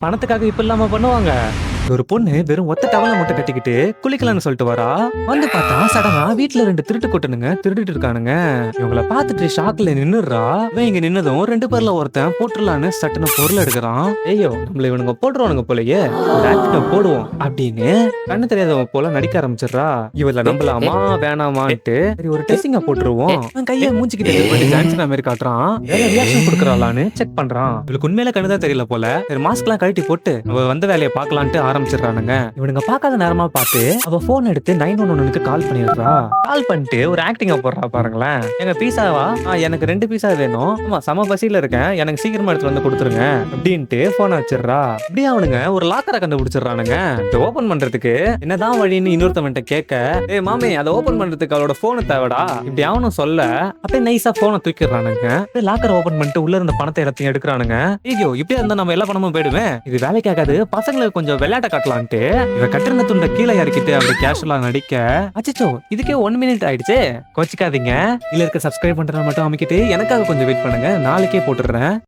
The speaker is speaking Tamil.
பணத்துக்காக இப்ப இல்லாம பண்ணுவாங்க. ஒரு பொண்ணு வெறும் ஒத்த டவலை மட்டும் கட்டிக்கிட்டு குளிக்கலாம்னு சொல்லிட்டு வரா. வந்து பார்த்தா சடனா வீட்டுல 2 திருட்டு கொட்டனுங்க திருடிட்டு இருக்கானுங்க. இவங்கள பார்த்துட்டு ஷாக்ல நின்னுறா. இவன் இங்க நின்னதும் 2 பேர்ல ஒருத்தன் போட்டுடலான்னு சட்டுன்னு பொருள் எடுக்கிறான். ஐயோ நம்மள இவனுங்க போட்டுருவானுங்க போலயே, ஆக்டிங்க போடுவோம் அப்படின்னு கண்ணு தெரியாதவன் போல நடிக்க ஆரம்பிச்சிடுறா. இவள நம்பலாமா வேணாமான்ட்டு சரி ஒரு டெஸ்டிங்கா போட்டுருவோம். அவன் கையை மூஞ்சிக்கிட்டு பண்ணி ஜான்சன் மாதிரி காட்டுறான். வேற ரியாக்ஷன் கொடுக்கறாளான்னு செக் பண்றான். இவளுக்கு உண்மையில கண்ணுதான் தெரியல போல. சரி மாஸ்க் எல்லாம் கழட்டி போட்டு அவ வந்த வேலையை பார்க்கலான்ட்டு ஆரம்பிச்சிடறானுங்க. இவனுங்க பார்க்காத நேரமா பார்த்து அவ போன் எடுத்து 911க்கு கால் பண்ணிடுறா. கால் பண்ணிட்டு ஒரு ஆக்டிங்கா போடுறா பாருங்களேன். எங்க பீஸாவா எனக்கு 2 பீஸா வேணும். ஆமா சம பசியில இருக்கேன், எனக்கு சீக்கிரமா எடுத்து வந்து கொடுத்துருங்க அப்படின்ட்டு போன் வச்சிடுறா. அப்படியே அவனுங்க ஒரு லாக்கரை கண்டுபிடிச்சிடறானுங்க. இதை ஓபன் பண்றதுக்கு என்னதான் வழின்னு இன்னொருத்தவன்ட்ட கேட்க, ஏய் மாமே அதை ஓபன் பண்றதுக்கு அவளோட போனு தேவைடா இப்படி அவனும் சொல்ல, அப்படியே நைஸா போனை தூக்கிடுறானுங்க. லாக்கரை ஓபன் பண்ணிட்டு உள்ள இருந்த பணத்தை எல்லாத்தையும் எடுக்கிறானுங்க. ஐயோ இப்படியே இருந்தா நம்ம எல்லா பணமும் போயிடுவேன், இது வேலைக்கு ஆகாது, பசங்களுக்கு கொஞ்சம் விளையாட்ட காட்டலான்ட்டு இவ கட்டிருந்த துண்டை கீழே இறக்கிட்டு அப்படி கேஷுவலா நடிக்க, அச்சோ இதுக்கே 1 மினிட் ஆயிடுச்சு, கோச்சிக்காதீங்க. இல்ல இருக்க சப்ஸ்கிரைப் பண்றத மட்டும் அமைக்கிட்டு எனக்காக கொஞ்சம் வெயிட் பண்ணுங்க, நாளைக்கே போட்டுடுறேன்.